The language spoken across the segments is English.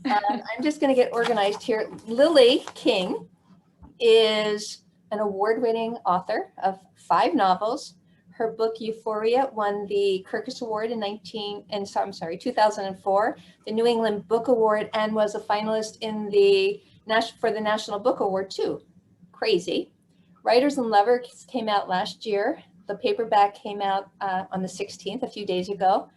I'm just going to get organized here. Lily King is an award-winning author of 5 novels. Her book Euphoria won the Kirkus Award in 2004, the New England Book Award, and was a finalist in for the National Book Award too. Crazy. Writers and Lovers came out last year. The paperback came out on the 16th, a few days ago.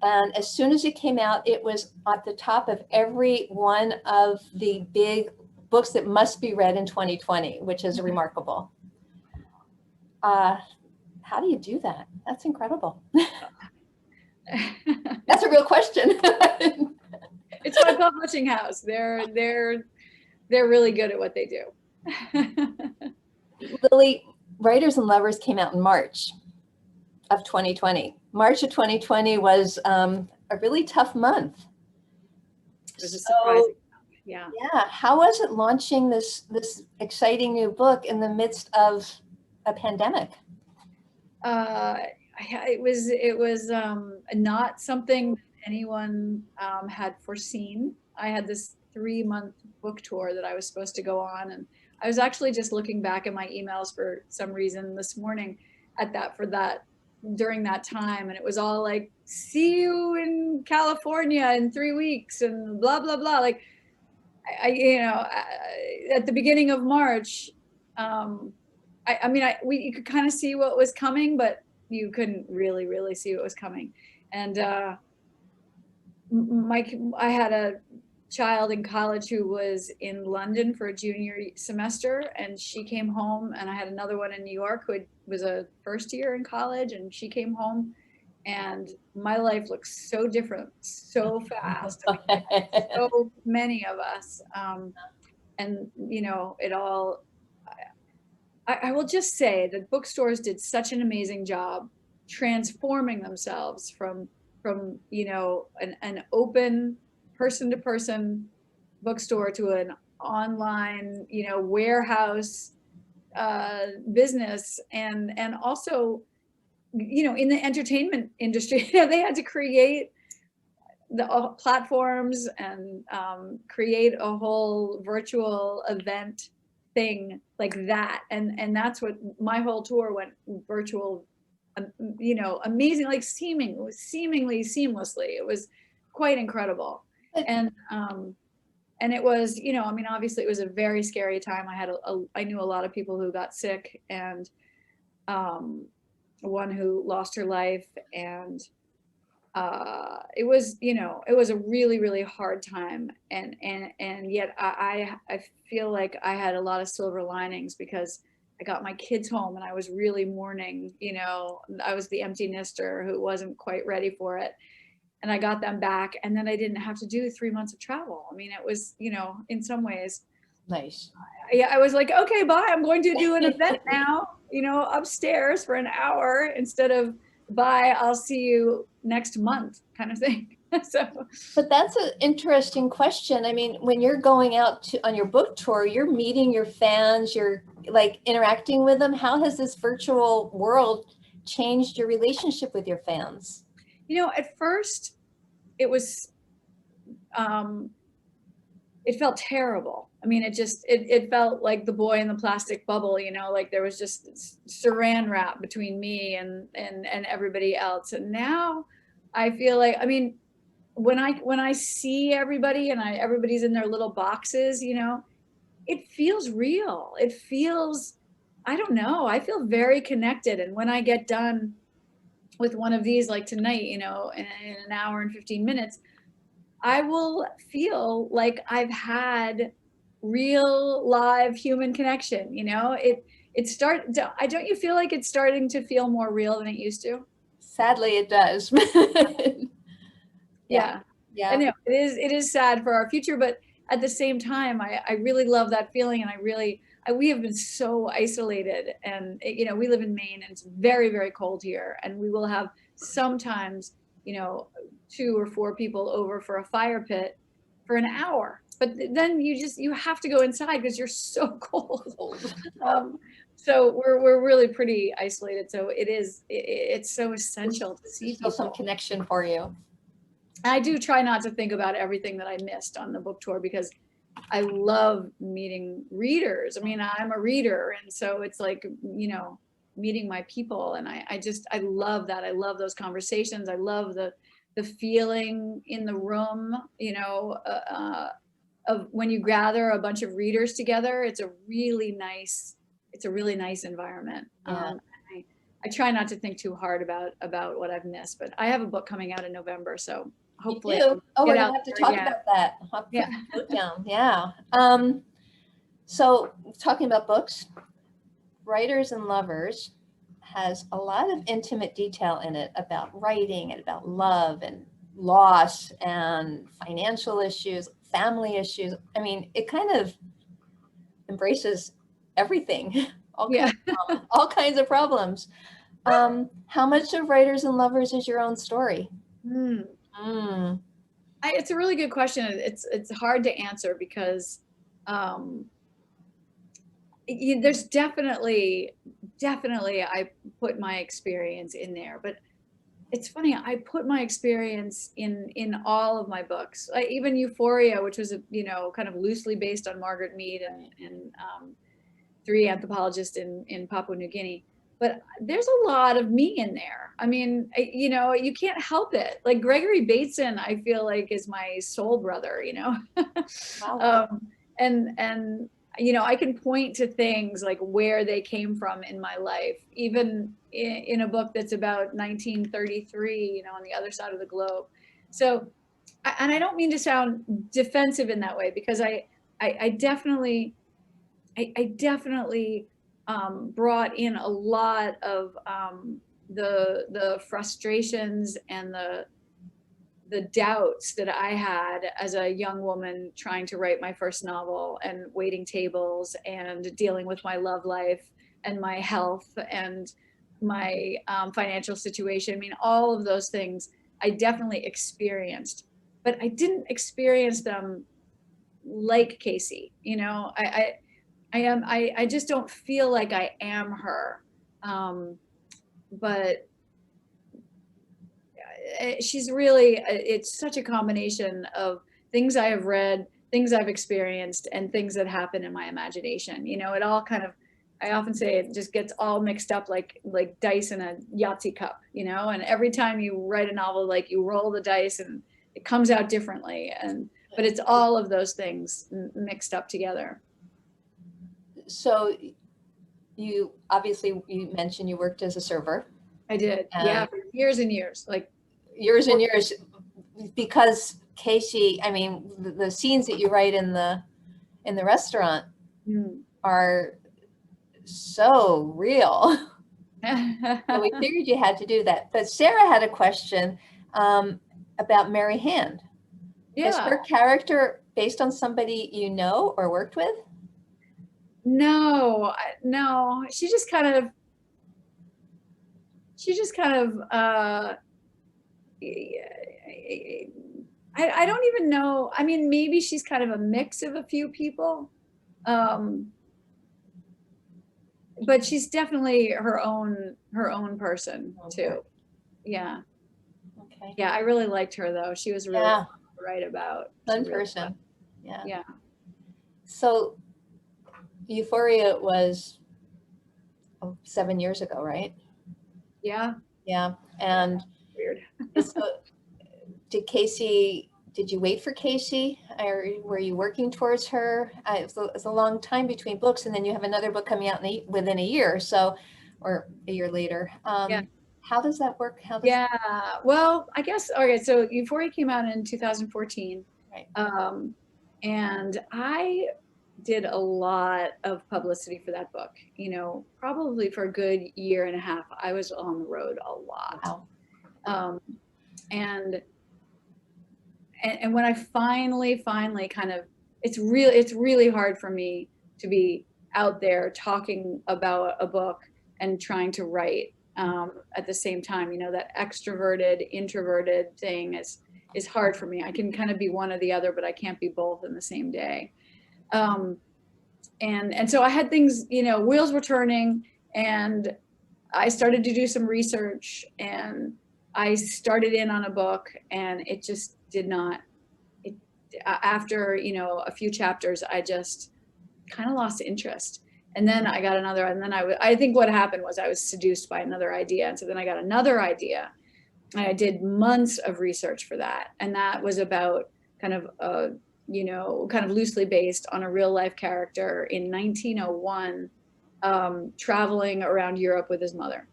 And as soon as it came out, it was at the top of every one of the big books that must be read in 2020, which is remarkable. How do you do that? That's incredible. That's a real question. It's my publishing house. They're really good at what they do. Lily, Writers and Lovers came out in March of 2020. March of 2020 was a really tough month. It was a surprising. Yeah. Yeah. How was it launching this exciting new book in the midst of a pandemic? It was not something anyone had foreseen. I had this 3-month book tour that I was supposed to go on, and I was actually just looking back at my emails for some reason this morning during that time, and it was all like, see you in California in 3 weeks and blah blah blah. Like at the beginning of March, you could kind of see what was coming, but you couldn't really see what was coming. And I had a child in college who was in London for a junior semester, and she came home, and I had another one in New York who was a first year in college, and she came home, and my life looked so different so fast. So many of us, and it all. I will just say that bookstores did such an amazing job transforming themselves from an open person-to-person bookstore to an online warehouse business, and also in the entertainment industry they had to create the platforms and create a whole virtual event thing like that, and that's what my whole tour went virtual, amazing, like seemingly seamlessly. It was quite incredible. And it was, obviously it was a very scary time. I knew a lot of people who got sick, and one who lost her life, and it was a really, really hard time, and yet I feel like I had a lot of silver linings, because I got my kids home, and I was really mourning. I was the empty nester who wasn't quite ready for it, and I got them back, and then I didn't have to do 3 months of travel. I mean, it was, in some ways nice. Yeah, I was like, okay, bye, I'm going to do an event now, upstairs for an hour, instead of bye, I'll see you next month kind of thing. But that's an interesting question. I mean, when you're going out on your book tour, you're meeting your fans, you're like interacting with them. How has this virtual world changed your relationship with your fans? At first it was, it felt terrible. I mean, it felt like the boy in the plastic bubble, like there was just saran wrap between me and everybody else. And now I feel like, when I see everybody and everybody's in their little boxes, it feels real. It feels, I don't know, I feel very connected. And when I get done with one of these, like tonight, in an hour and 15 minutes, I will feel like I've had real live human connection. Don't you feel like it's starting to feel more real than it used to? Sadly, it does. Yeah. I know it is sad for our future, but at the same time, I really love that feeling. And we have been so isolated, and we live in Maine, and it's very, very cold here. And we will have sometimes, 2 or 4 people over for a fire pit for an hour. But then you have to go inside because you're so cold. So we're really pretty isolated. So it's so essential to see still some connection for you. I do try not to think about everything that I missed on the book tour, because I love meeting readers. I mean, I'm a reader, and so it's like, you know, meeting my people, and I love that. I love those conversations. I love the feeling in the room, you know, of when you gather a bunch of readers together. It's a really nice environment. Yeah. I try not to think too hard about what I've missed, but I have a book coming out in November, so You hopefully I do? can Oh, get we're out gonna have to there. talk Yeah. about that. I'll put Yeah. the note down. Yeah. So talking about books, Writers and Lovers has a lot of intimate detail in it about writing and about love and loss and financial issues, family issues. I mean, it kind of embraces everything, Yeah. all kinds of problems. How much of Writers and Lovers is your own story? Hmm. Mm, It's a really good question. It's hard to answer because there's definitely I put my experience in there, but it's funny, I put my experience in all of my books. Like even Euphoria, which was you know, kind of loosely based on Margaret Mead and three anthropologists in Papua New Guinea. But there's a lot of me in there. I mean, you know, you can't help it. Like Gregory Bateson, I feel like is my soul brother, you know. wow. And you know, I can point to things like where they came from in my life, even in a book that's about 1933, you know, on the other side of the globe. So, and I don't mean to sound defensive in that way, because I definitely brought in a lot of the frustrations and the doubts that I had as a young woman trying to write my first novel, and waiting tables and dealing with my love life and my health and my financial situation. I mean, all of those things I definitely experienced, but I didn't experience them like Casey. You know, I just don't feel like I am her. But she's really, it's such a combination of things I have read, things I've experienced, and things that happen in my imagination. You know, it all kind of, I often say it just gets all mixed up like dice in a Yahtzee cup, you know, and every time you write a novel, like you roll the dice and it comes out differently. But it's all of those things mixed up together. So you obviously, you mentioned you worked as a server. I did. Yeah, for years and years, like years and years, because Casey, I mean, the scenes that you write in the restaurant are so real. So we figured you had to do that. But Sarah had a question about Mary Hand. Is her character based on somebody you know or worked with? No, no. She just kind of I don't even know. I mean, maybe she's kind of a mix of a few people. But she's definitely her own person too. Yeah. Okay. Yeah, I really liked her though. She was really fun to write about. Fun person. Really yeah. Yeah. So Euphoria was 7 years ago, right? Yeah. Yeah. And weird. So did you wait for Casey, or were you working towards her? It's a long time between books, and then you have another book coming out within a year, so, or a year later. How does that work? Well, I guess, okay, so Euphoria came out in 2014. Right. And I did a lot of publicity for that book, you know, probably for a good year and a half. I was on the road a lot. Wow. And when I finally kind of, it's really hard for me to be out there talking about a book and trying to write at the same time. You know, that extroverted, introverted thing is hard for me. I can kind of be one or the other, but I can't be both in the same day. And so I had things, you know, wheels were turning, and I started to do some research, and I started in on a book and it just did not, after, you know, a few chapters, I just kind of lost interest. And then I got another, and then I think what happened was I was seduced by another idea. And so then I got another idea and I did months of research for that. And that was about kind of, you know, kind of loosely based on a real life character in 1901, traveling around Europe with his mother.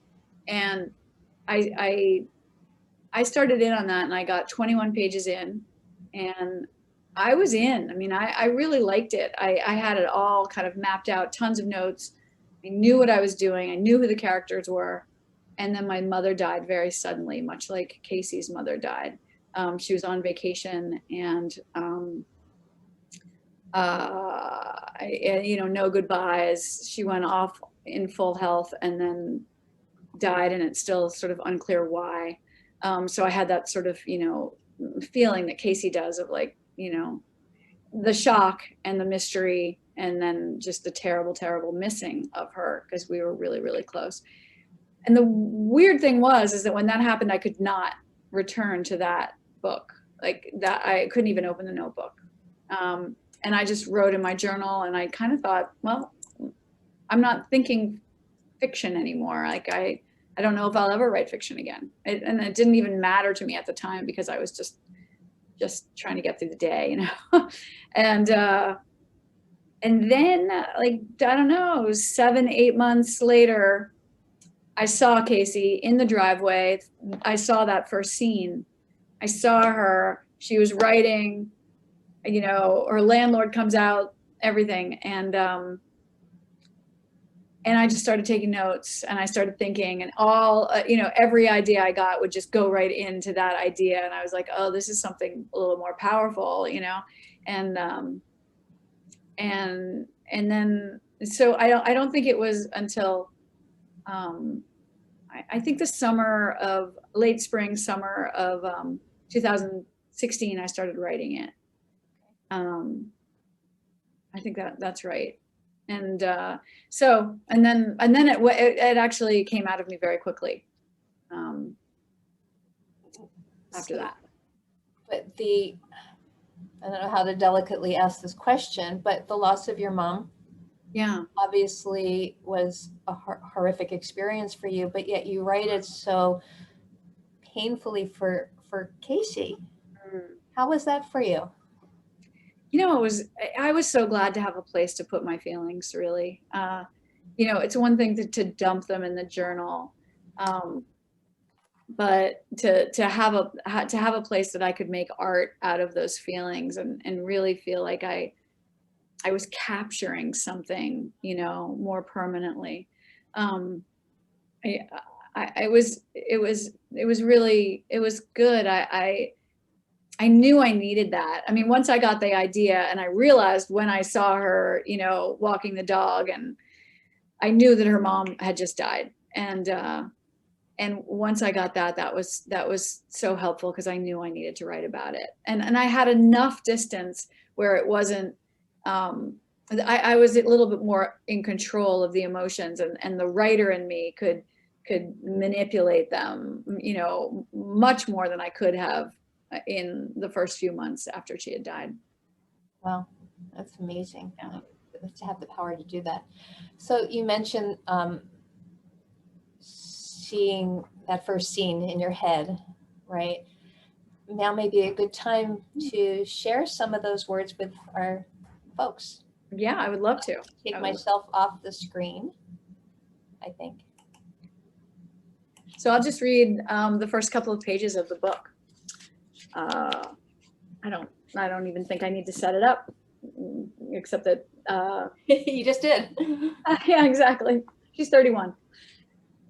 And I started in on that and I got 21 pages in and I was in. I mean, I really liked it. I had it all kind of mapped out, tons of notes. I knew what I was doing. I knew who the characters were. And then my mother died very suddenly, much like Casey's mother died. She was on vacation and, you know, no goodbyes. She went off in full health and then died, and it's still sort of unclear why. So I had that sort of, you know, feeling that Casey does of like, you know, the shock and the mystery, and then just the terrible, terrible missing of her because we were really, really close. And the weird thing is that when that happened, I could not return to that book. Like that, I couldn't even open the notebook. And I just wrote in my journal and I kind of thought, well, I'm not thinking fiction anymore. Like I don't know if I'll ever write fiction again. And it didn't even matter to me at the time because I was just trying to get through the day, you know. and then like, I don't know, 7-8 months later, I saw Casey in the driveway. I saw that first scene. I saw her, she was writing, you know, her landlord comes out, everything. And I just started taking notes and I started thinking, and all, you know, every idea I got would just go right into that idea. And I was like, oh, this is something a little more powerful, you know? And then, so I don't think it was until, I think the late spring, summer of 2016, I started writing it. I think that's right. And so, and then it actually came out of me very quickly after that. But I don't know how to delicately ask this question, but the loss of your mom, yeah, obviously was a horrific experience for you, but yet you write it so painfully for Casey. How was that for you? You know, I was so glad to have a place to put my feelings, really. You know, it's one thing to dump them in the journal, but to have a place that I could make art out of those feelings and really feel like I was capturing something, you know, more permanently. It was good. I knew I needed that. I mean, once I got the idea and I realized when I saw her, you know, walking the dog, and I knew that her mom had just died. And once I got that was so helpful because I knew I needed to write about it. And I had enough distance where it wasn't, I was a little bit more in control of the emotions, and the writer in me could manipulate them, you know, much more than I could have in the first few months after she had died. Wow, that's amazing. Yeah. To have the power to do that. So you mentioned seeing that first scene in your head, right? Now may be a good time to share some of those words with our folks. Yeah, I would love to. Take myself off the screen, I think. So I'll just read the first couple of pages of the book. I don't even think I need to set it up, except that you just did. Yeah, exactly. She's 31.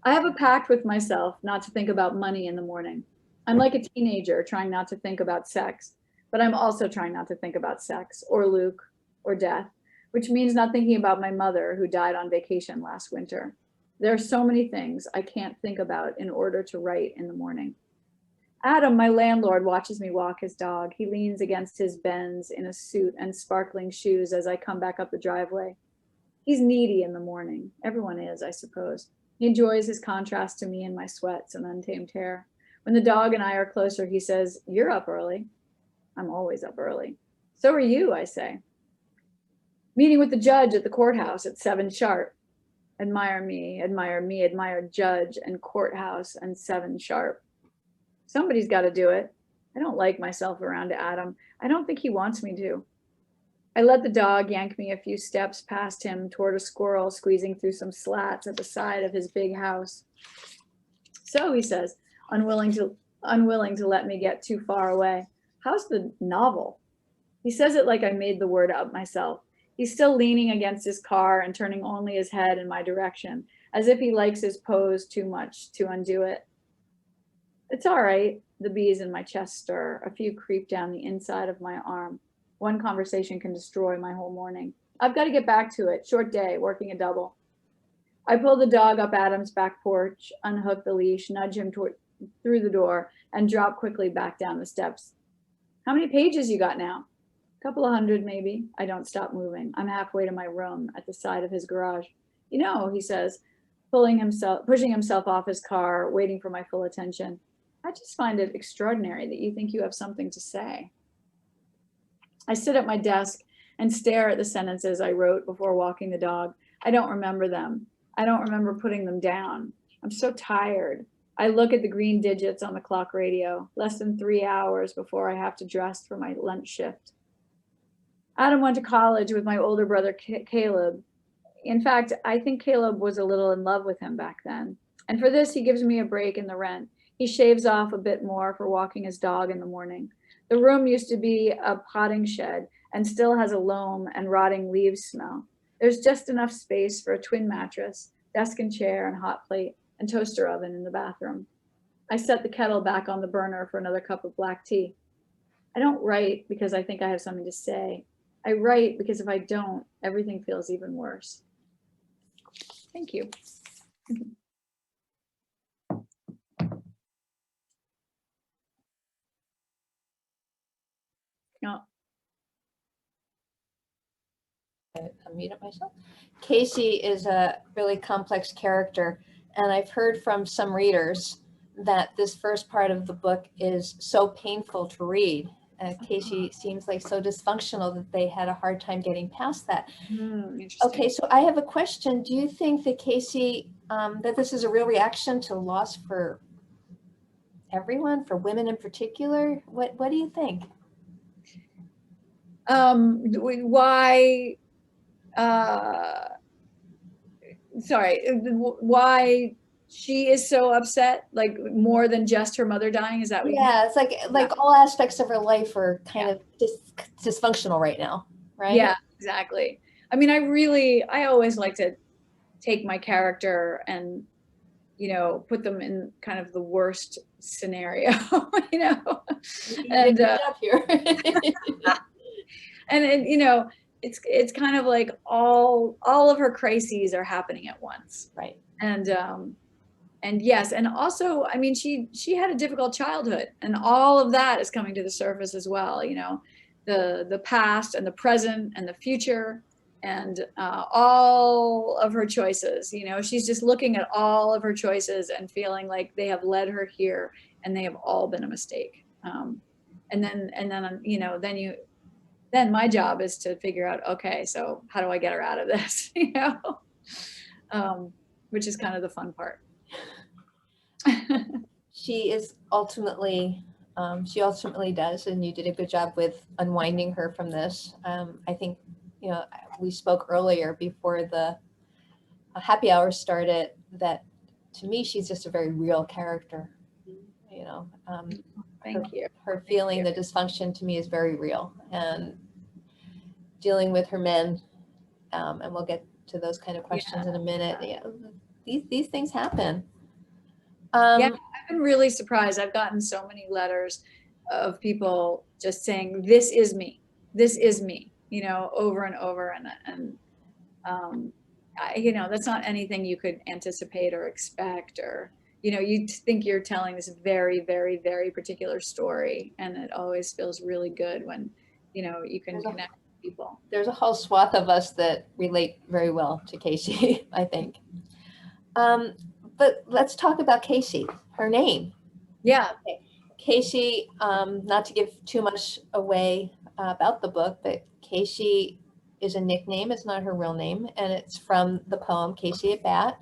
I have a pact with myself not to think about money in the morning. I'm like a teenager trying not to think about sex, but I'm also trying not to think about sex or Luke or death, which means not thinking about my mother who died on vacation last winter. There are so many things I can't think about in order to write in the morning. Adam, my landlord, watches me walk his dog. He leans against his Benz in a suit and sparkling shoes as I come back up the driveway. He's needy in the morning. Everyone is, I suppose. He enjoys his contrast to me and my sweats and untamed hair. When the dog and I are closer, he says, "You're up early." I'm always up early. "So are you," I say. "Meeting with the judge at the courthouse at 7 sharp." Admire me, admire me, admire judge and courthouse and 7 sharp. Somebody's got to do it. I don't like myself around Adam. I don't think he wants me to. I let the dog yank me a few steps past him toward a squirrel squeezing through some slats at the side of his big house. "So," he says, unwilling to let me get too far away, "how's the novel?" He says it like I made the word up myself. He's still leaning against his car and turning only his head in my direction, as if he likes his pose too much to undo it. "It's all right." The bees in my chest stir. A few creep down the inside of my arm. One conversation can destroy my whole morning. "I've got to get back to it. Short day, working a double." I pull the dog up Adam's back porch, unhook the leash, nudge him through the door, and drop quickly back down the steps. "How many pages you got now?" "Couple of 100, maybe." I don't stop moving. I'm halfway to my room at the side of his garage. "You know," he says, pushing himself off his car, waiting for my full attention, "I just find it extraordinary that you think you have something to say." I sit at my desk and stare at the sentences I wrote before walking the dog. I don't remember them. I don't remember putting them down. I'm so tired. I look at the green digits on the clock radio, less than 3 hours before I have to dress for my lunch shift. Adam went to college with my older brother, Caleb. In fact, I think Caleb was a little in love with him back then. And for this, he gives me a break in the rent. He shaves off a bit more for walking his dog in the morning. The room used to be a potting shed and still has a loam and rotting leaves smell. There's just enough space for a twin mattress, desk and chair and hot plate, and toaster oven in the bathroom. I set the kettle back on the burner for another cup of black tea. I don't write because I think I have something to say. I write because if I don't, everything feels even worse. Thank you. No. I unmuted myself. Casey is a really complex character, and I've heard from some readers that this first part of the book is so painful to read. Casey seems like so dysfunctional that they had a hard time getting past that. Okay, so I have a question. Do you think that Casey, that this is a real reaction to loss for everyone, for women in particular? What do you think? Why? Sorry, why she is so upset, like more than just her mother dying? Is that what you mean? Yeah, it's like all aspects of her life are kind of dysfunctional right now, right? Yeah, exactly. I mean, I always like to take my character and, put them in kind of the worst scenario, And good job here. and it's kind of like all of her crises are happening at once. Right. And yes, and also, I mean, she had a difficult childhood, and all of that is coming to the surface as well. The past and the present and the future, and all of her choices. She's just looking at all of her choices and feeling like they have led her here, and they have all been a mistake. And then my job is to figure out, okay, so how do I get her out of this? Which is kind of the fun part. She ultimately does, and you did a good job with unwinding her from this. I think, we spoke earlier before the happy hour started that to me, she's just a very real character. Thank you. Her feeling the dysfunction to me is very real, and dealing with her men, and we'll get to those kind of questions in a minute. Yeah, these things happen. Yeah, I've been really surprised. I've gotten so many letters of people just saying, "This is me. This is me," over and over. And that's not anything you could anticipate or expect, or, you think you're telling this very, very, very particular story. And it always feels really good when, you can connect with people. There's a whole swath of us that relate very well to Casey, I think. But let's talk about Casey, her name. Yeah. Okay. Casey, not to give too much away about the book, but Casey is a nickname. It's not her real name, and it's from the poem Casey at Bat,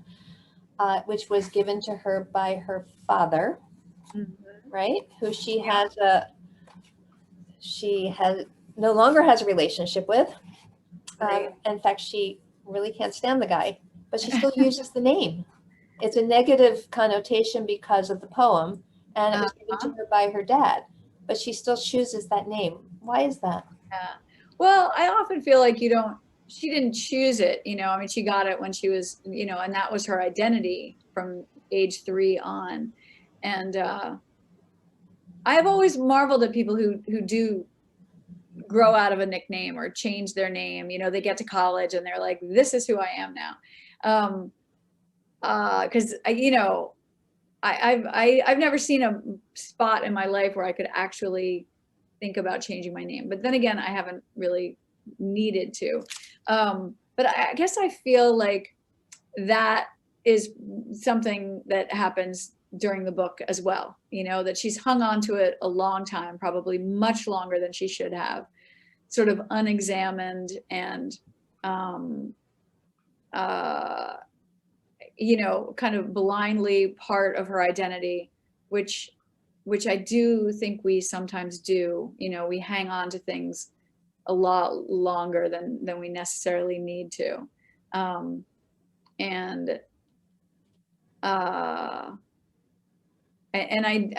which was given to her by her father, Mhm. right? Who Yeah. she has no longer has a relationship with. Right. In fact, she really can't stand the guy, but she still uses the name. It's a negative connotation because of the poem, and it was given to Uh-huh. her by her dad, but she still chooses that name. Why is that? Yeah. Well, I often feel like she didn't choose it, I mean, she got it when she was, and that was her identity from age 3 on. And I've always marveled at people who do grow out of a nickname or change their name. They get to college and they're like, this is who I am now. Because I've never seen a spot in my life where I could actually think about changing my name. But then again, I haven't really needed to. But I guess I feel like that is something that happens during the book as well, that she's hung on to it a long time, probably much longer than she should have, sort of unexamined and um, uh, kind of blindly part of her identity, which I do think we sometimes do. We hang on to things a lot longer than we necessarily need to. Um, and uh, and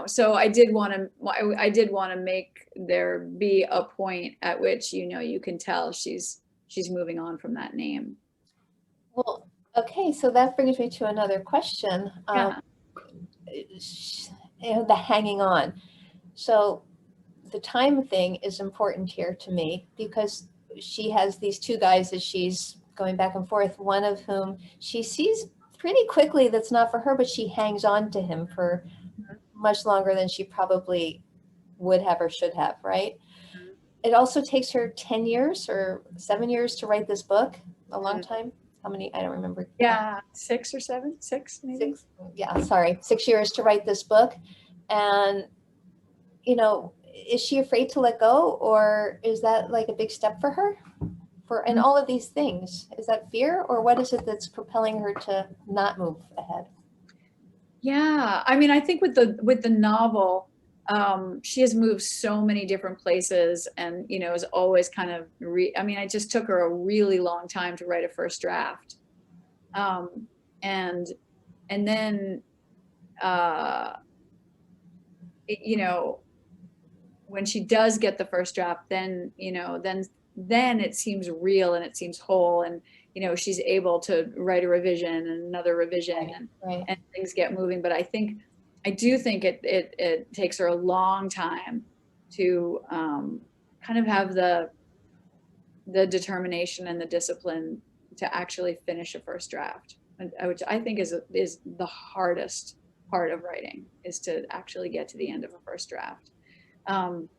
so I did want to make there be a point at which you can tell she's moving on from that name. Well, okay, so that brings me to another question. Yeah. The hanging on. So the time thing is important here to me because she has these two guys that she's going back and forth, one of whom she sees pretty quickly that's not for her, but she hangs on to him for much longer than she probably would have or should have, right? It also takes her 10 years or 7 years to write this book, a long Mhm. time. How many? I don't remember. Yeah, 6 or 7, 6 maybe. 6 years to write this book. And, is she afraid to let go, or is that like a big step for her? And all of these things, is that fear, or what is it that's propelling her to not move ahead? Yeah, I mean, I think with the novel, she has moved so many different places, and is always kind of I mean, it just took her a really long time to write a first draft, um, and then uh, you know when she does get the first draft, then then it seems real and it seems whole, and she's able to write a revision and another revision, Right, right. and things get moving. But I do think it takes her a long time to kind of have the determination and the discipline to actually finish a first draft, which I think is the hardest part of writing, is to actually get to the end of a first draft. Um,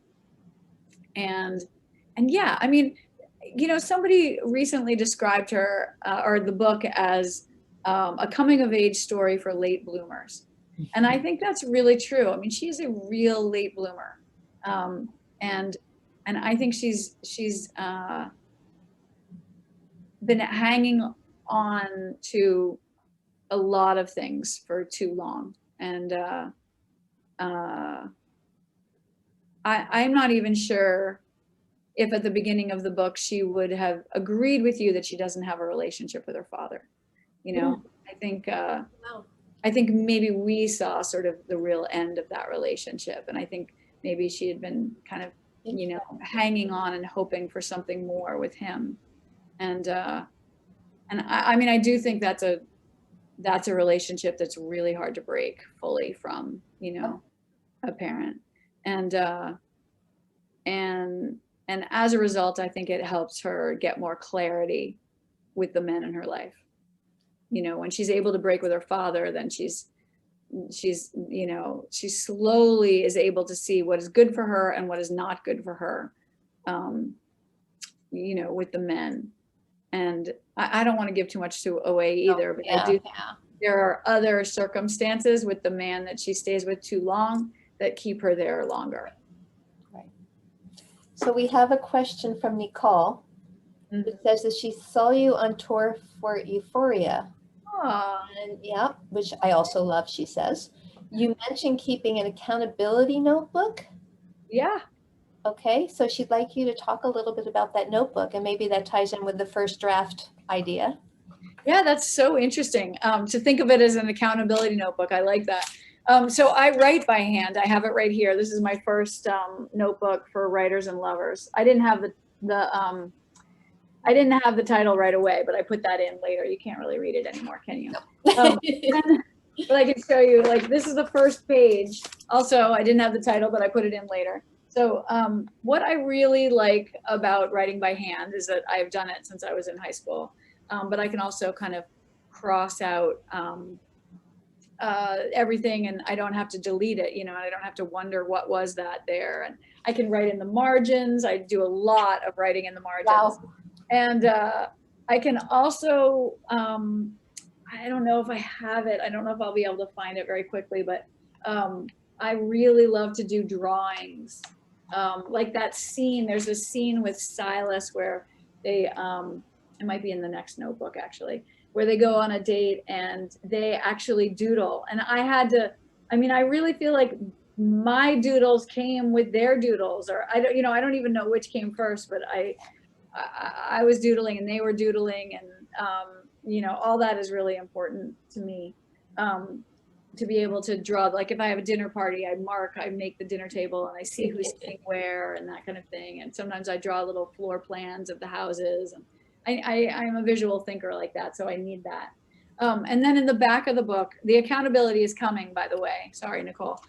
and yeah, I mean, somebody recently described her or the book as a coming of age story for late bloomers, and I think that's really true. I mean, she's a real late bloomer, um, and I think she's been hanging on to a lot of things for too long, and uh, I'm not even sure if at the beginning of the book she would have agreed with you that she doesn't have a relationship with her father. Mm, I think wow. maybe we saw sort of the real end of that relationship, and I think maybe she had been kind of hanging on and hoping for something more with him, and I mean, I do think that's a relationship that's really hard to break fully from a parent, and and as a result, I think it helps her get more clarity with the men in her life. When she's able to break with her father, then she slowly is able to see what is good for her and what is not good for her, um, with the men. And I don't want to give too much away Oh, either, but I yeah, do yeah. there are other circumstances with the man that she stays with too long that keep her there longer. Right. So we have a question from Nicole. It says that she saw you on tour for Euphoria. And yeah, which I also love, she says. You mentioned keeping an accountability notebook. Yeah. Okay, so she'd like you to talk a little bit about that notebook, and maybe that ties in with the first draft idea. Yeah, that's so interesting. To think of it as an accountability notebook. I like that. So I write by hand. I have it right here. This is my first notebook for writers and lovers. I didn't have I didn't have the title right away, but I put that in later. You can't really read it anymore, can you? But I can show you, like, this is the first page. Also, I didn't have the title, but I put it in later. So what I really like about writing by hand is that I've done it since I was in high school, but I can also kind of cross out everything, and I don't have to delete it, and I don't have to wonder what was that there. And I can write in the margins. I do a lot of writing in the margins. Wow. And I can also, I don't know if I have it. I don't know if I'll be able to find it very quickly, but I really love to do drawings. Like that scene, there's a scene with Silas where they, it might be in the next notebook actually, where they go on a date and they actually doodle. And I really feel like my doodles came with their doodles, or I don't even know which came first, but I was doodling and they were doodling, and all that is really important to me, to be able to draw. Like if I have a dinner party, I make the dinner table and I see who's sitting where and that kind of thing. And sometimes I draw little floor plans of the houses, and I'm a visual thinker like that, so I need that. And then in the back of the book, the accountability is coming, by the way. Sorry, Nicole.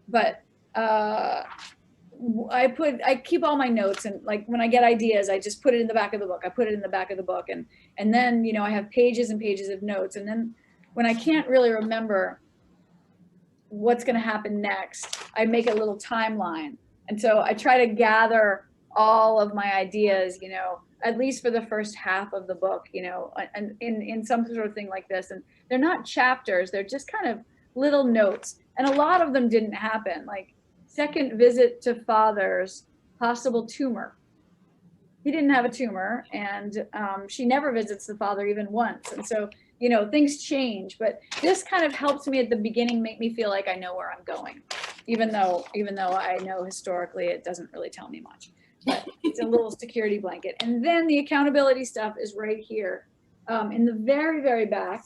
But I keep all my notes, and like when I get ideas, I just put it in the back of the book. I put it in the back of the book, and then I have pages and pages of notes. And then when I can't really remember what's going to happen next, I make a little timeline. And so I try to gather all of my ideas, at least for the first half of the book, and in some sort of thing like this. And they're not chapters, they're just kind of little notes. And a lot of them didn't happen. Like, second visit to father's, possible tumor. He didn't have a tumor, and she never visits the father even once. And so, things change, but this kind of helps me at the beginning, make me feel like I know where I'm going, even though I know historically it doesn't really tell me much. But it's a little security blanket. And then the accountability stuff is right here. In the very, very back,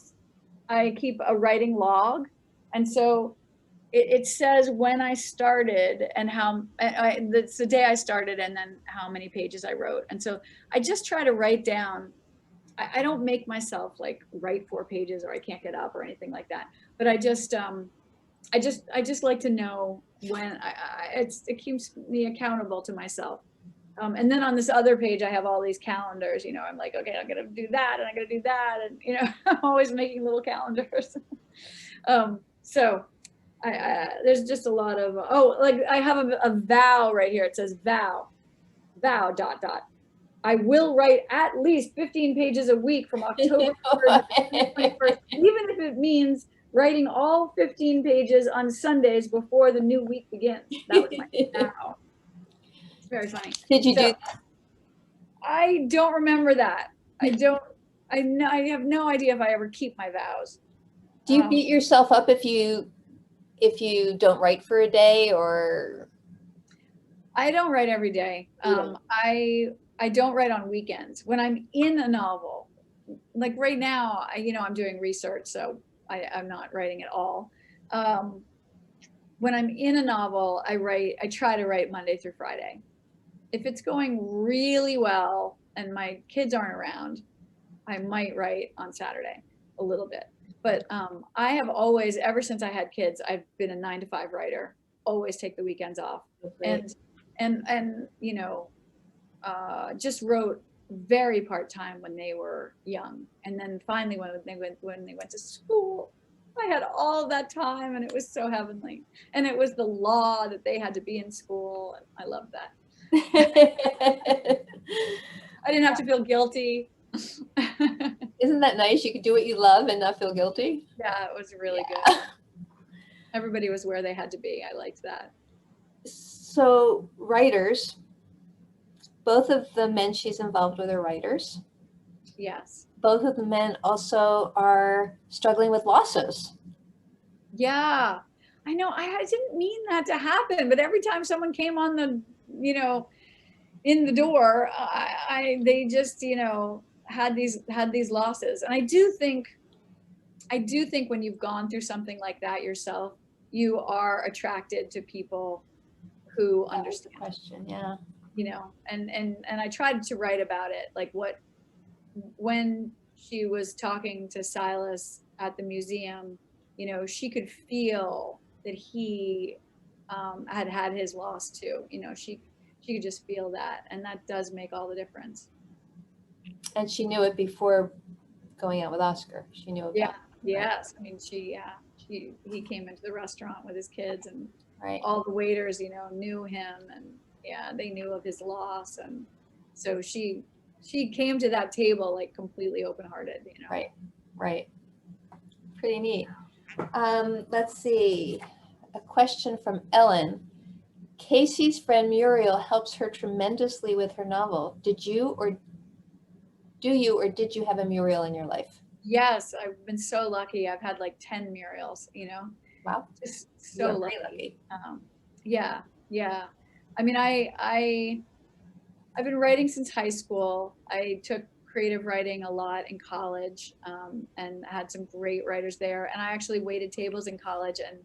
I keep a writing log. And so it says when I started and it's the day I started, and then how many pages I wrote. And so I just try to write down. I don't make myself like write 4 pages or I can't get up or anything like that. But I just like to know when it keeps me accountable to myself. And then on this other page, I have all these calendars, I'm like, okay, I'm going to do that and I'm going to do that. And, I'm always making little calendars. So there's just a lot of, like I have a vow right here. It says vow, I will write at least 15 pages a week from October 3rd to 21st, even if it means writing all 15 pages on Sundays before the new week begins. That was my vow. It's very funny. Did you do that? I don't remember that. I have no idea if I ever keep my vows. Do you beat yourself up if you don't write for a day, or? I don't write every day. I don't write on weekends. When I'm in a novel, like right now, I'm doing research, so I'm not writing at all. When I'm in a novel, I try to write Monday through Friday. If it's going really well and my kids aren't around, I might write on Saturday a little bit. But I have always, ever since I had kids, I've been a 9-to-5 writer. Always take the weekends off, and just wrote very part-time when they were young. And then finally when they went to school, I had all that time, and it was so heavenly. And it was the law that they had to be in school. And I loved that. I didn't have to feel guilty. Isn't that nice? You could do what you love and not feel guilty. Yeah, it was really Yeah. good. Everybody was where they had to be. I liked that. So writers, both of the men she's involved with are writers. Yes. Both of the men also are struggling with losses. Yeah. I know. I didn't mean that to happen, but every time someone came on the, in the door, they just, had these losses. And I do think when you've gone through something like that yourself, you are attracted to people who That was the understand, question. Yeah. and I tried to write about it, like when she was talking to Silas at the museum, she could feel that he had his loss too. She could just feel that, and that does make all the difference. And she knew it before going out with Oscar. She knew Yeah. about Yes. I mean, he came into the restaurant with his kids, and right. all the waiters, knew him, and yeah, they knew of his loss, and so she came to that table like completely open-hearted. Right. Right. Pretty neat. Let's see. A question from Ellen. Casey's friend Muriel helps her tremendously with her novel. Did you or did you have a Muriel in your life? Yes, I've been so lucky. I've had like 10 Muriels, Wow. just You so are lucky. very lucky. Yeah, yeah. I mean, I've been writing since high school. I took creative writing a lot in college, and had some great writers there. And I actually waited tables in college. And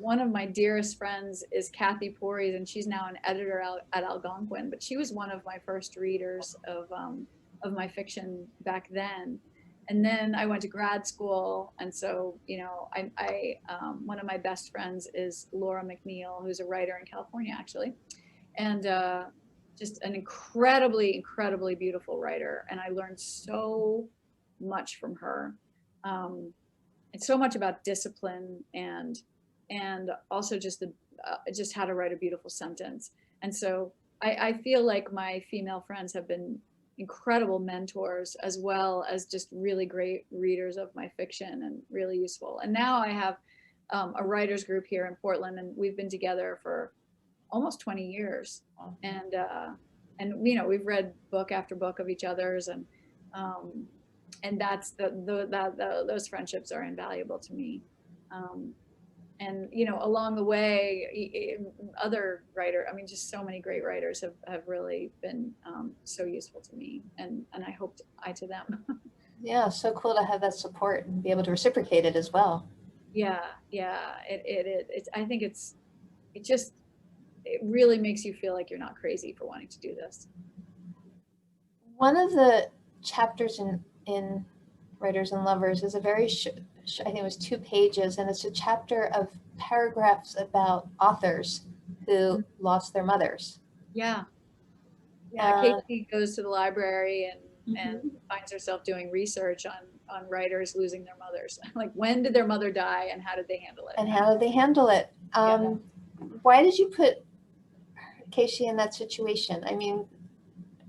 one of my dearest friends is Kathy Porres, and she's now an editor at Algonquin. But she was one of my first readers of my fiction back then. And then I went to grad school, and so one of my best friends is Laura McNeil, who's a writer in California actually, and just an incredibly beautiful writer. And I learned so much from her, and so much about discipline, and also just how to write a beautiful sentence. And so I feel like my female friends have been incredible mentors, as well as just really great readers of my fiction, and really useful. And now I have a writers group here in Portland, and we've been together for almost 20 years. And we've read book after book of each other's, and that's those friendships are invaluable to me. And along the way, other writer, I mean, just so many great writers have really been so useful to me, and I hope I to them. Yeah, so cool to have that support and be able to reciprocate it as well. Yeah, I think it really makes you feel like you're not crazy for wanting to do this. One of the chapters in Writers and Lovers is a very I think it was 2 pages, and it's a chapter of paragraphs about authors who lost their mothers. Yeah. Uh, Casey goes to the library and Mhm. finds herself doing research on writers losing their mothers. Like, when did their mother die, and how did they handle it? And how did they handle it? Why did you put Casey in that situation? I mean,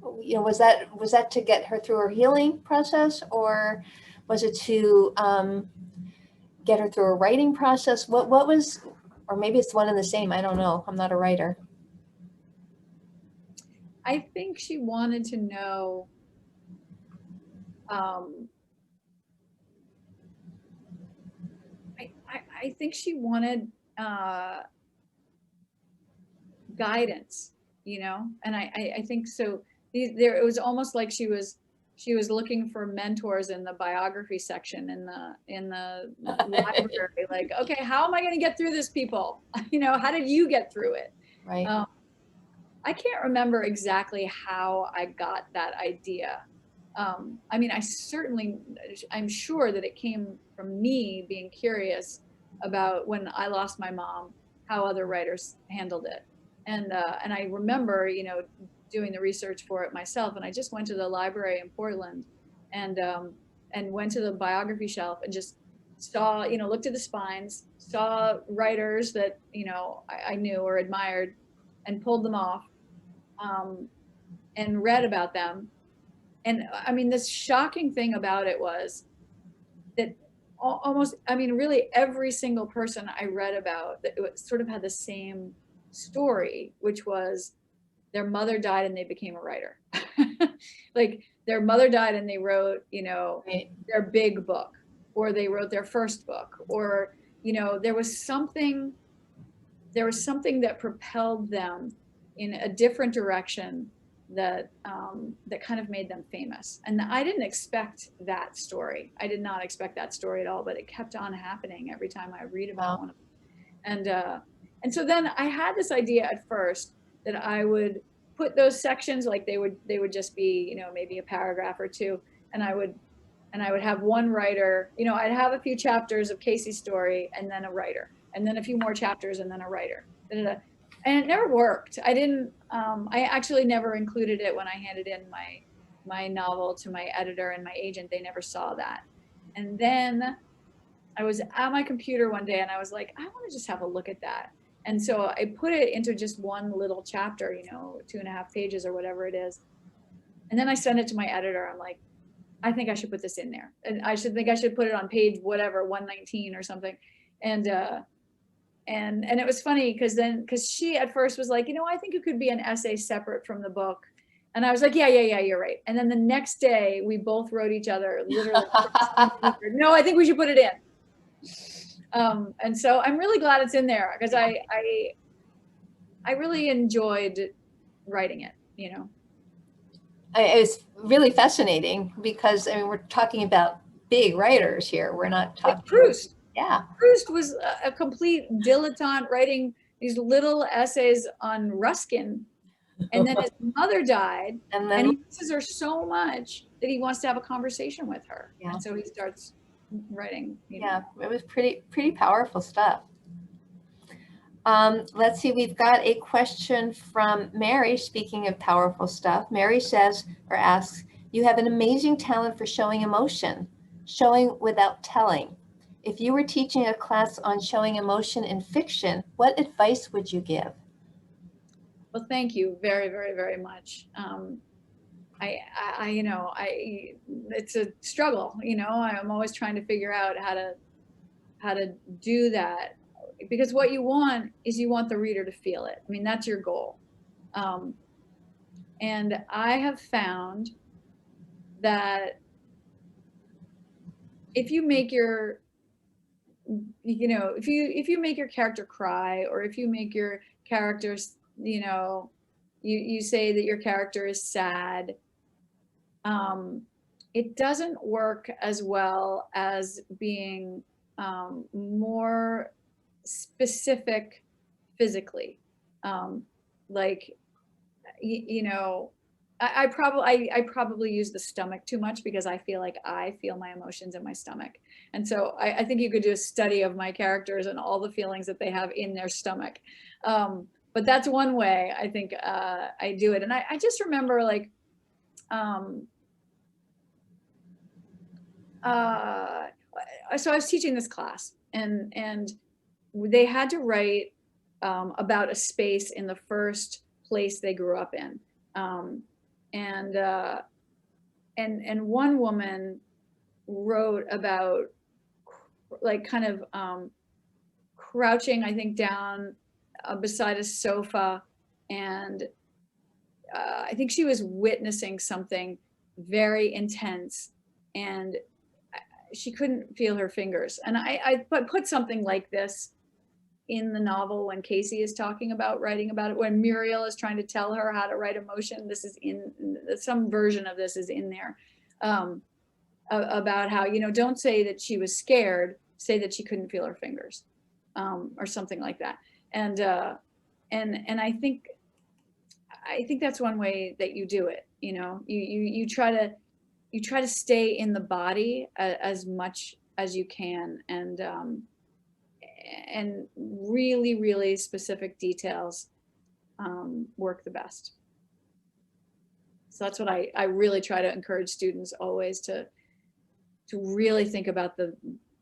was that to get her through her healing process, or was it to get her through a writing process? What was, or maybe it's one and the same. I don't know. I'm not a writer. I think she wanted to know, I think she wanted guidance, and I think so. It was almost like she was looking for mentors in the biography section in the library. Like, okay, how am I going to get through this, people? How did you get through it? Right. I can't remember exactly how I got that idea. I mean, I'm sure that it came from me being curious about, when I lost my mom, how other writers handled it. And I remember, doing the research for it myself. And I just went to the library in Portland, and went to the biography shelf, and just saw, looked at the spines, saw writers that, I knew or admired, and pulled them off, and read about them, I mean, the shocking thing about it was that almost, I mean, really every single person I read about that sort of had the same story, which was their mother died and they became a writer. Like their mother died and they wrote, you know, Right. their big book, or they wrote their first book, or, you know, there was something that propelled them in a different direction that that kind of made them famous. And I didn't expect that story. I did not expect that story at all, but it kept on happening every time I read about Wow. one of them. And so then I had this idea at first that I would put those sections, like they would just be, you know, maybe a paragraph or two, and I would have one writer, you know, I'd have a few chapters of Casey's story and then a writer, and then a few more chapters and then a writer. And it never worked. I actually never included it when I handed in my novel to my editor and my agent. They never saw that. And then I was at my computer one day and I was like, I want to just have a look at that. And so I put it into just one little chapter, you know, 2.5 pages or whatever it is. And then I sent it to my editor. I'm like, I think I should put this in there. And I should put it on page whatever, 119 or something. And it was funny because she at first was like, you know, I think it could be an essay separate from the book. And I was like, yeah, you're right. And then the next day we both wrote each other literally, no, I think we should put it in. And so I'm really glad it's in there because I really enjoyed writing it, you know. It's really fascinating because, I mean, we're talking about big writers here. We're not Like talking. Proust. Yeah. Proust was a complete dilettante writing these little essays on Ruskin. And then his mother died, And and then, he misses her so much that he wants to have a conversation with her. yeah. And so he starts writing. Yeah, it was pretty powerful stuff. Let's see, we've got a question from Mary. Speaking of powerful stuff, Mary says or asks, you have an amazing talent for showing emotion, showing without telling. If you were teaching a class on showing emotion in fiction, what advice would you give? Well, thank you very, very, very much. You know, it's a struggle, you know, I'm always trying to figure out how to do that, because what you want is you want the reader to feel it. I mean, that's your goal. And I have found that if you make your, you know, if you make your character cry, or if you make your characters, you know, you say that your character is sad, it doesn't work as well as being more specific physically. Like, you know, I probably use the stomach too much because I feel like I feel my emotions in my stomach. And so I think you could do a study of my characters and all the feelings that they have in their stomach. But that's one way I think I do it. And I just remember, like, so I was teaching this class, and they had to write about a space in the first place they grew up in, and one woman wrote about, like, kind of crouching, I think, down beside a sofa, and I think she was witnessing something very intense, and she couldn't feel her fingers. And I put something like this in the novel when Casey is talking about writing about it, when Muriel is trying to tell her how to write emotion. This is in some version of this is in there, about how, you know, don't say that she was scared, say that she couldn't feel her fingers, or something like that. And I think that's one way that you do it. You know, you try to stay in the body as much as you can, and really, really specific details work the best. So that's what I really try to encourage students always to really think about the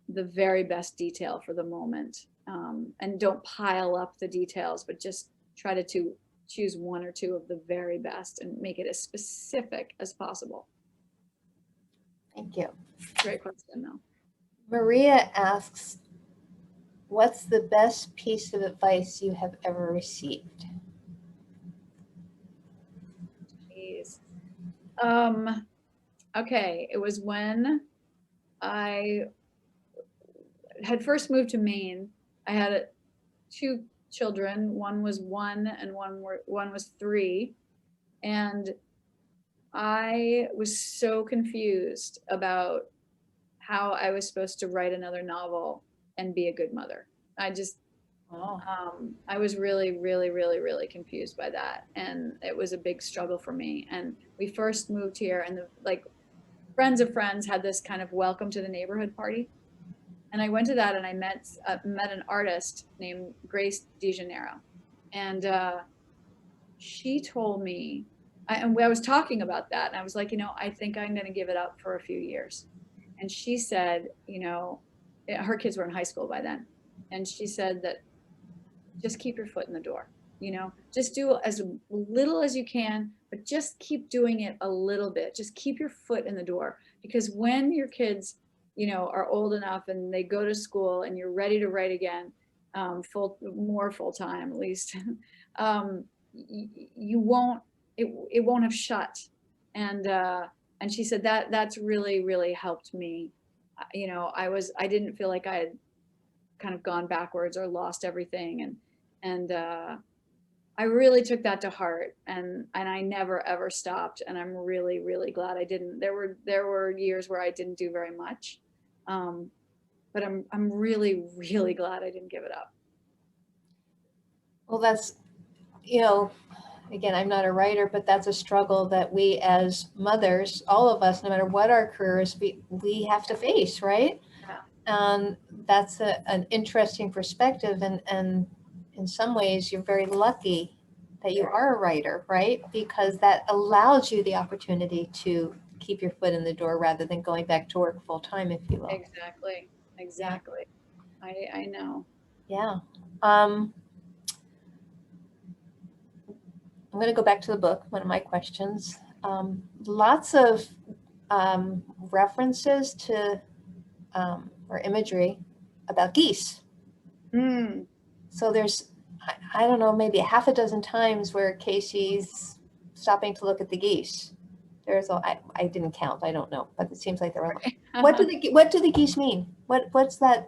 very best detail for the moment, and don't pile up the details, but just try to choose one or two of the very best and make it as specific as possible. Thank you. Great question, though. Maria asks, what's the best piece of advice you have ever received? Jeez. Okay, it was when I had first moved to Maine. I had two children. One was 1 and one was 3. And I was so confused about how I was supposed to write another novel and be a good mother. Wow. I was really, really, really, really confused by that. And it was a big struggle for me. And we first moved here, and friends of friends had this kind of welcome to the neighborhood party. And I went to that, and I met an artist named Grace DeJaneiro. And she told me, and I was talking about that, and I was like, I think I'm going to give it up for a few years. And she said, her kids were in high school by then. And she said that just keep your foot in the door, just do as little as you can, but just keep doing it a little bit. Just keep your foot in the door, because when your kids, are old enough and they go to school and you're ready to write again, full time at least, you won't, it won't have shut. And she said that's really, really helped me. I didn't feel like I had kind of gone backwards or lost everything. And I really took that to heart, and I never ever stopped. And I'm really, really glad I didn't. There were years where I didn't do very much. But I'm really, really glad I didn't give it up. Well, that's, again, I'm not a writer, but that's a struggle that we as mothers, all of us, no matter what our careers, we have to face, right? Yeah. That's an interesting perspective. And in some ways, you're very lucky that you are a writer, right? Because that allows you the opportunity to keep your foot in the door rather than going back to work full time, if you will. Exactly. I know. Yeah. I'm going to go back to the book, one of my questions. Lots of references to or imagery about geese. Mm. So there's, I don't know, maybe a half a dozen times where Casey's stopping to look at the geese. I didn't count, I don't know, but it seems like there were. What do the geese mean? What's that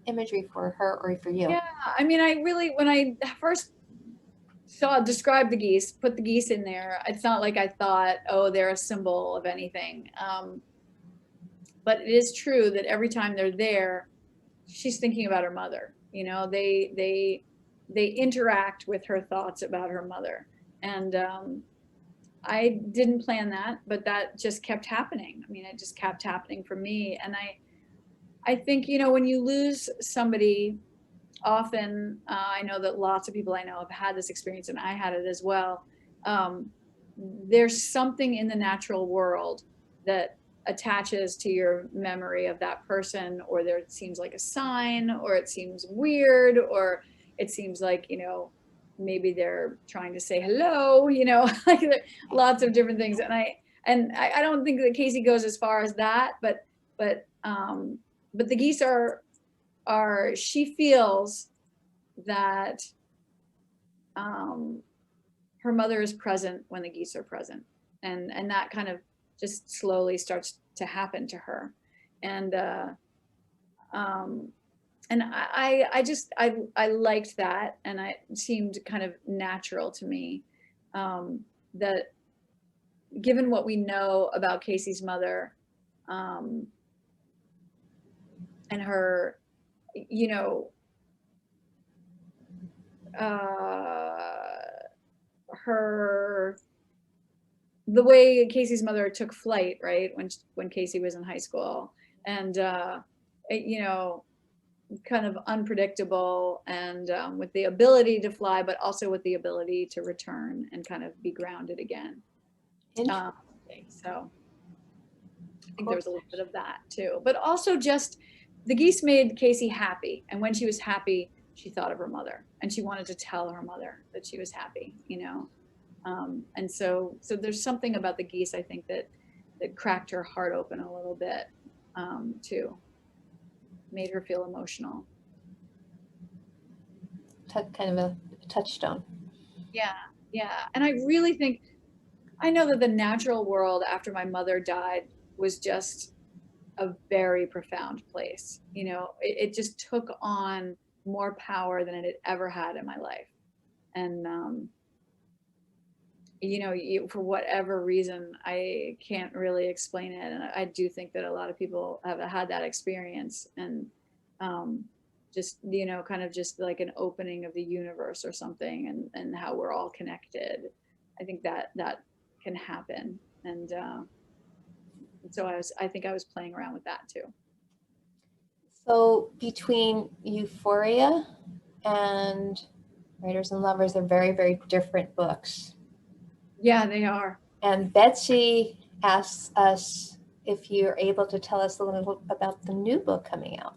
imagery for her or for you? Yeah, I mean, when I first describe the geese, put the geese in there, it's not like I thought, oh, they're a symbol of anything. But it is true that every time they're there, she's thinking about her mother. They interact with her thoughts about her mother. And I didn't plan that, but that just kept happening. I mean, it just kept happening for me. And I think, when you lose somebody, often, I know that lots of people I know have had this experience, and I had it as well. There's something in the natural world that attaches to your memory of that person, or it seems like a sign, or it seems weird, or it seems like, maybe they're trying to say hello, like lots of different things. And I don't think that Casey goes as far as that, but the geese she feels that her mother is present when the geese are present, and that kind of just slowly starts to happen to her. And I liked that, and it seemed kind of natural to me, that given what we know about Casey's mother, and her, the way Casey's mother took flight, right, when Casey was in high school, and kind of unpredictable, and with the ability to fly, but also with the ability to return and kind of be grounded again. So I think there was a little bit of that too, but also just the geese made Casey happy, and when she was happy, she thought of her mother, and she wanted to tell her mother that she was happy, and so there's something about the geese, I think, that that cracked her heart open a little bit, too. Made her feel emotional. Kind of a touchstone. Yeah, yeah. And I really think, I know that the natural world after my mother died was just a very profound place. You know, it just took on more power than it had ever had in my life. And, you know, for whatever reason, I can't really explain it. And I do think that a lot of people have had that experience, and just, you know, kind of just like an opening of the universe or something, and how we're all connected. I think that can happen. And so I think I was playing around with that too. So between Euphoria and Writers and Lovers, they're very, very different books. Yeah, they are. And Betsy asks us if you're able to tell us a little about the new book coming out.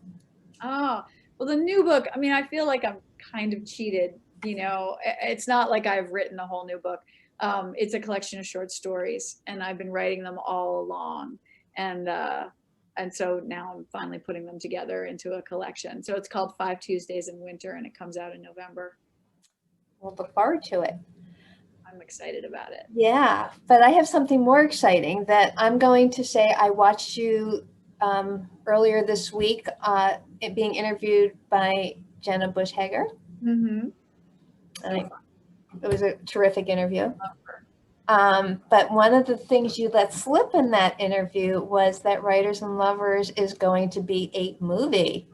Oh, well, the new book, I mean, I feel like I'm kind of cheated, you know. It's not like I've written a whole new book. It's a collection of short stories, and I've been writing them all along. And so now I'm finally putting them together into a collection. So it's called 5 Tuesdays in Winter, and it comes out in November. We'll look forward to it. I'm excited about it. Yeah, but I have something more exciting that I'm going to say. I watched you earlier this week being interviewed by Jenna Bush Hager. Mm-hmm. It was a terrific interview. But one of the things you let slip in that interview was that Writers and Lovers is going to be a movie.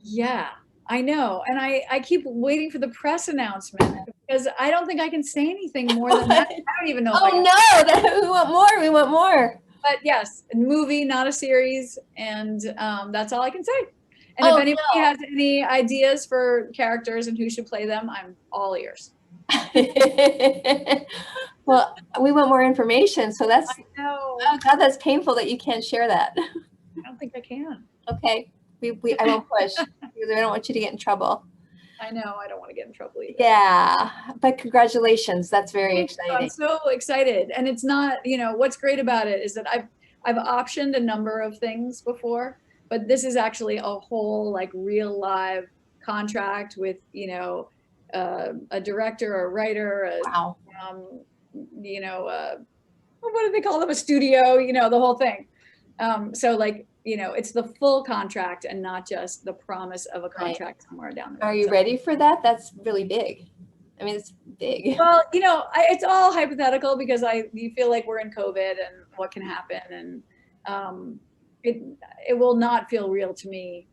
Yeah, I know. And I keep waiting for the press announcement, because I don't think I can say anything more than that. I don't even know. Oh no, we want more. We want more. But yes, a movie, not a series. And that's all I can say. And if anybody has any ideas for characters and who should play them, I'm all ears. Well, we want more information. So that's, I know. oh God, that's painful that you can't share that. I don't think I can. Okay. I won't push because I don't want you to get in trouble. I know. I don't want to get in trouble either. Yeah. But congratulations. That's very exciting. I'm so excited. And it's not, you know, what's great about it is that I've optioned a number of things before, but this is actually a whole like real live contract with, you know, a director or a writer, Wow. you know, what do they call them? A studio, you know, the whole thing. So like, you know, it's the full contract and not just the promise of a contract somewhere down the road. Are you ready for that? That's really big. I mean, it's big. Well, you know, it's all hypothetical because you feel like we're in COVID and what can happen, and it will not feel real to me.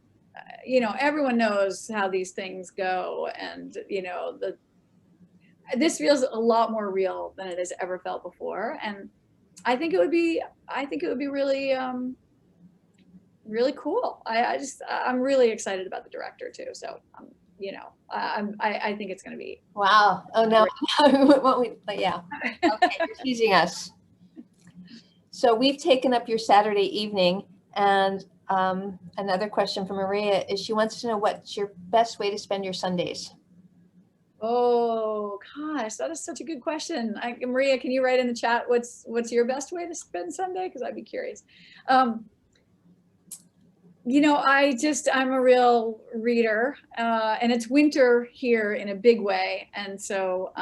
You know, everyone knows how these things go, and you know, this feels a lot more real than it has ever felt before, and I think it would be really really cool. I'm really excited about the director too. So you know, I think it's going to be. Wow. Oh no. But yeah. Okay, you're teasing us. So we've taken up your Saturday evening, and another question from Maria is she wants to know what's your best way to spend your Sundays. Oh gosh, that is such a good question. Maria, can you write in the chat what's your best way to spend Sunday? Because I'd be curious. You know, I'm a real reader, and it's winter here in a big way, and so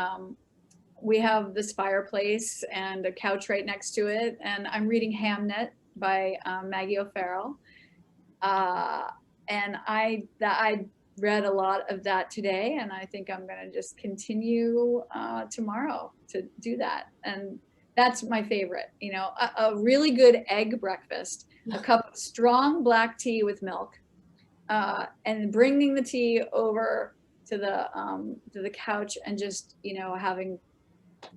we have this fireplace and a couch right next to it, and I'm reading Hamnet by Maggie O'Farrell, and I read a lot of that today, and I think I'm going to just continue tomorrow to do that. And that's my favorite, you know, a really good egg breakfast, a cup of strong black tea with milk, and bringing the tea over to the couch and just, you know, having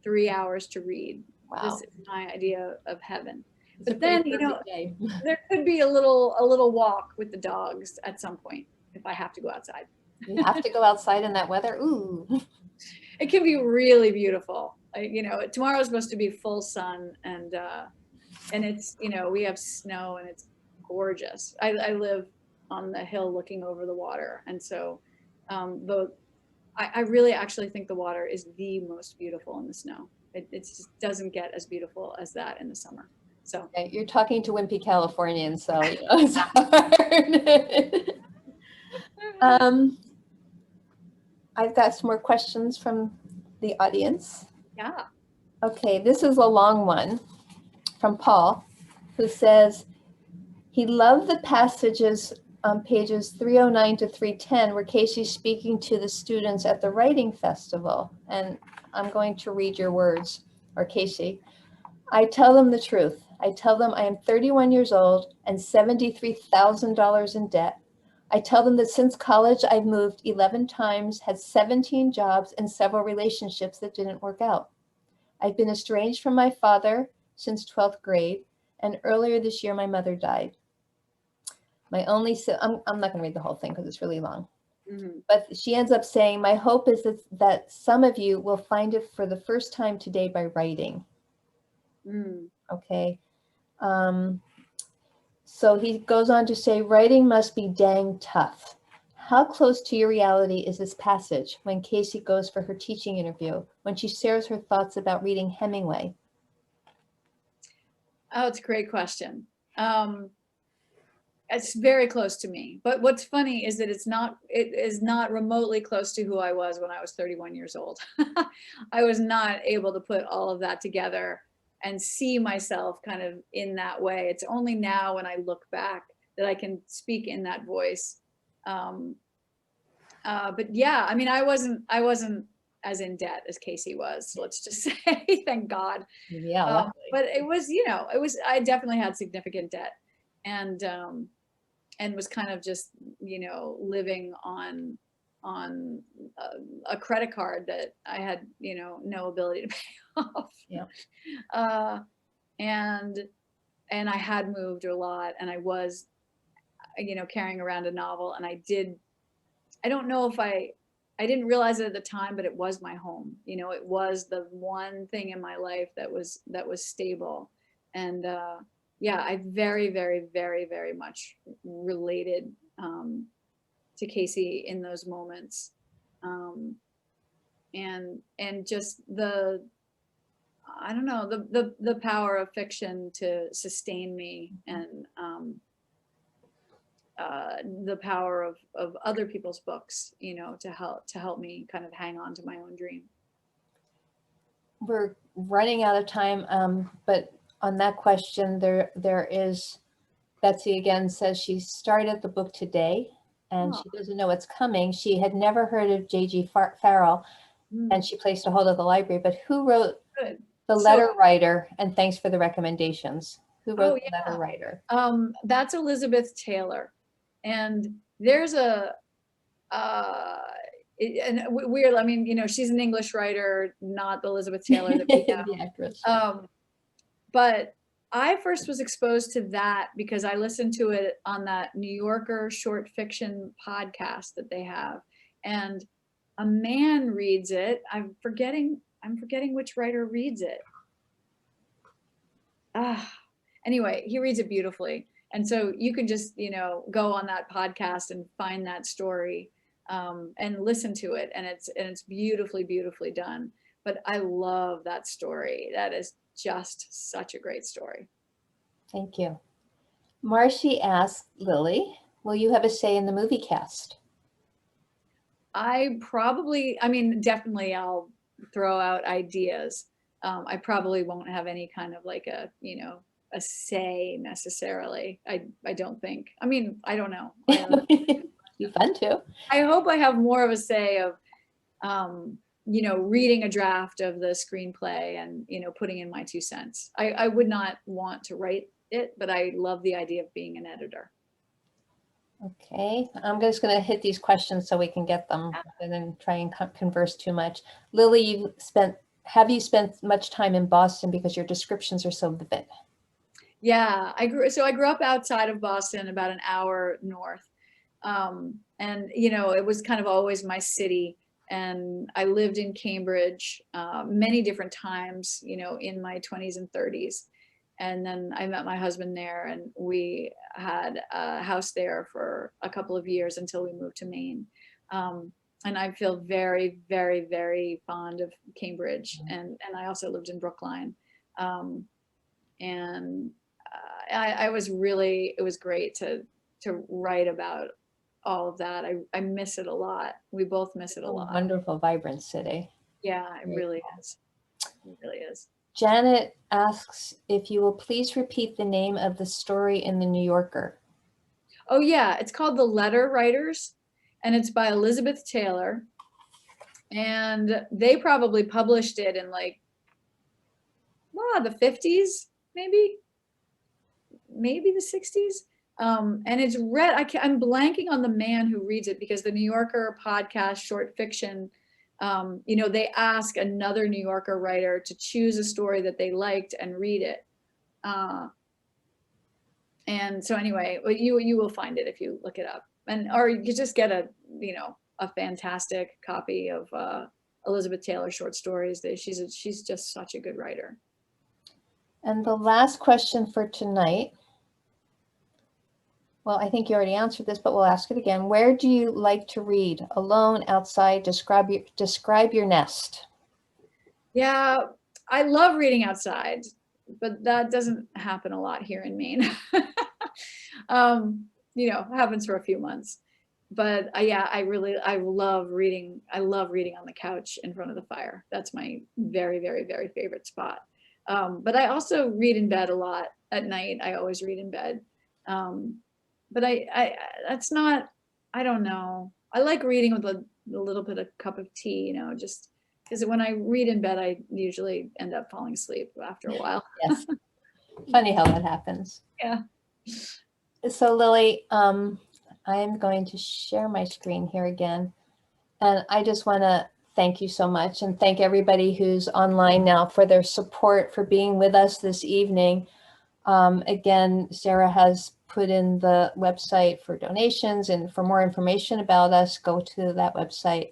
3 hours to read. Wow. This is my idea of heaven. It's but then, you know, day. There could be a little walk with the dogs at some point if I have to go outside. You have to go outside in that weather. Ooh. It can be really beautiful. You know, tomorrow's supposed to be full sun, and it's, you know, we have snow and it's gorgeous. I live on the hill looking over the water, and so I really actually think the water is the most beautiful in the snow. It just doesn't get as beautiful as that in the summer. So Okay, you're talking to wimpy Californians, so you know, it's hard. I've got some more questions from the audience. yeah. Okay, this is a long one from Paul, who says he loved the passages on pages 309 to 310 where Casey's speaking to the students at the writing festival. And I'm going to read your words, or Casey. I tell them the truth. I tell them I am 31 years old and $73,000 in debt. I tell them that since college, I've moved 11 times, had 17 jobs, and several relationships that didn't work out. I've been estranged from my father since 12th grade, and earlier this year, my mother died. My only, I'm not going to read the whole thing because it's really long. Mhm. But she ends up saying, my hope is that some of you will find it for the first time today by writing. Mm. Okay. So he goes on to say, writing must be dang tough. How close to your reality is this passage when Casey goes for her teaching interview, when she shares her thoughts about reading Hemingway? Oh, it's a great question. It's very close to me. But what's funny is that it is not remotely close to who I was when I was 31 years old. I was not able to put all of that together and see myself kind of in that way. It's only now when I look back that I can speak in that voice. Um, but yeah, I mean, I wasn't as in debt as Casey was. Let's just say, thank God. Yeah, luckily. But it was, I definitely had significant debt, and was kind of just, living on a credit card that I had, no ability to pay off. Yeah. And I had moved a lot, and I was, carrying around a novel, and I don't know if I didn't realize it at the time, but it was my home. It was the one thing in my life that was stable. And yeah, I very, very, very, very much related to Casey in those moments. And just I don't know, the power of fiction to sustain me, and the power of other people's books, to help me kind of hang on to my own dream. We're running out of time, but on that question, there is, Betsy again says she started the book today and Oh. she doesn't know what's coming. She had never heard of J.G. Farrell, and she placed a hold of the library, but who wrote Good. The So- Letter Writer? And thanks for the recommendations. Who wrote Oh, The Letter Writer? That's Elizabeth Taylor, and there's and weird. I mean, she's an English writer, not the Elizabeth Taylor that we know. The actress. But I first was exposed to that because I listened to it on that New Yorker short fiction podcast that they have, and a man reads it. I'm forgetting which writer reads it. Anyway, he reads it beautifully. And so you can just, go on that podcast and find that story, and listen to it. And it's beautifully, beautifully done. But I love that story. That is just such a great story. Thank you. Marcy asked Lily, will you have a say in the movie cast? Definitely I'll throw out ideas. I probably won't have any kind of like a say necessarily. I don't think. I don't know. Be fun too. I hope I have more of a say of, reading a draft of the screenplay and, putting in my 2 cents. I would not want to write it, but I love the idea of being an editor. Okay, I'm just going to hit these questions so we can get them and then try and converse too much. Lily, have you spent much time in Boston because your descriptions are so vivid? Yeah, I grew up outside of Boston, about an hour north. And it was kind of always my city. And I lived in Cambridge many different times, in my 20s and 30s. And then I met my husband there, and we had a house there for a couple of years until we moved to Maine. And I feel very, very, very fond of Cambridge. And I also lived in Brookline. And I was really, it was great to write about all of that. I miss it a lot. We both miss it a lot. Wonderful, vibrant city. Yeah, it really is. It really is. Janet asks if you will please repeat the name of the story in the New Yorker. Oh yeah, it's called The Letter Writers, and it's by Elizabeth Taylor. And they probably published it in like, the 50s, maybe the 60s. And it's read, I'm blanking on the man who reads it, because the New Yorker podcast short fiction, they ask another New Yorker writer to choose a story that they liked and read it. And so anyway, you will find it if you look it up, or you could just get a fantastic copy of Elizabeth Taylor short stories. She's just such a good writer. And the last question for tonight, well, I think you already answered this, but we'll ask it again. Where do you like to read? Alone, outside? Describe your nest. Yeah, I love reading outside, but that doesn't happen a lot here in Maine. Happens for a few months. But I love reading. I love reading on the couch in front of the fire. That's my very, very, very favorite spot. But I also read in bed a lot at night. I always read in bed. But that's not, I don't know. I like reading with a little bit of cup of tea, just because when I read in bed, I usually end up falling asleep after a while. Yes. Funny how that happens. Yeah. So Lily, I'm going to share my screen here again. And I just want to thank you so much, and thank everybody who's online now for their support, for being with us this evening. Again, Sarah has put in the website for donations, and for more information about us, go to that website.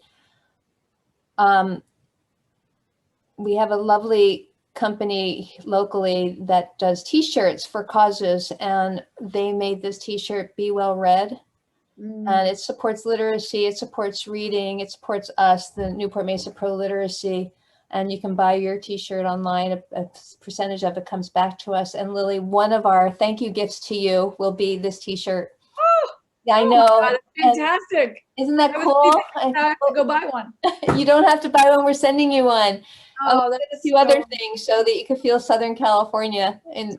We have a lovely company locally that does t-shirts for causes, and they made this t-shirt, Be Well Read. And it supports literacy, it supports reading, it supports us, the Newport Mesa Pro Literacy. And you can buy your t-shirt online. A percentage of it comes back to us. And Lily, one of our thank you gifts to you will be this t-shirt. Oh, yeah, I know. God, that's fantastic. Isn't that cool? I have to go buy one. You don't have to buy one. We're sending you one. Oh, that's a few other things so that you can feel Southern California in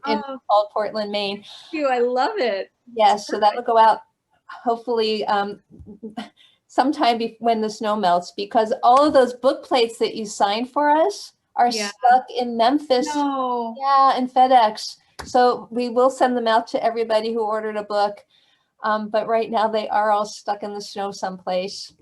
Portland, Maine. Thank you. I love it. Yes, so that'll go out hopefully sometime when the snow melts, because all of those book plates that you signed for us are stuck in Memphis. No. Yeah, in FedEx. So we will send them out to everybody who ordered a book. But right now they are all stuck in the snow someplace.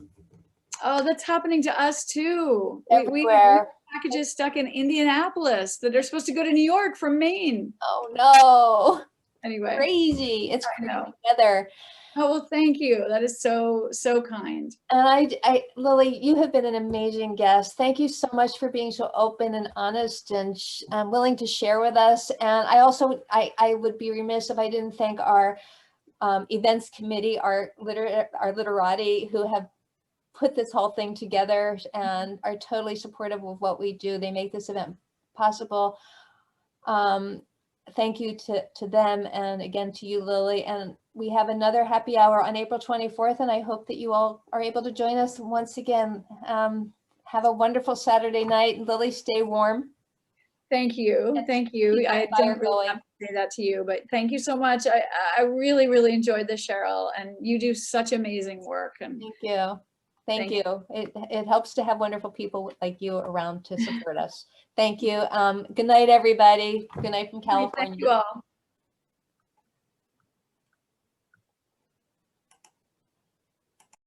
Oh, that's happening to us too. Everywhere. We packages stuck in Indianapolis that are supposed to go to New York from Maine. Oh no. Anyway. Crazy. It's crazy weather. Oh, well, thank you. That is so, so kind. And I, Lily, you have been an amazing guest. Thank you so much for being so open and honest and willing to share with us. And I also, I would be remiss if I didn't thank our events committee, our literati, who have put this whole thing together and are totally supportive of what we do. They make this event possible. Thank you to them, and again to you, Lily. And we have another happy hour on April 24th, and I hope that you all are able to join us once again. Have a wonderful Saturday night. Lily, stay warm. Thank you. Thank you. I didn't really have to say that to you, but thank you so much. I really, really enjoyed this, Cheryl, and you do such amazing work. And thank you. Thank you. It helps to have wonderful people like you around to support us. Thank you. Good night, everybody. Good night from California. Thank you all.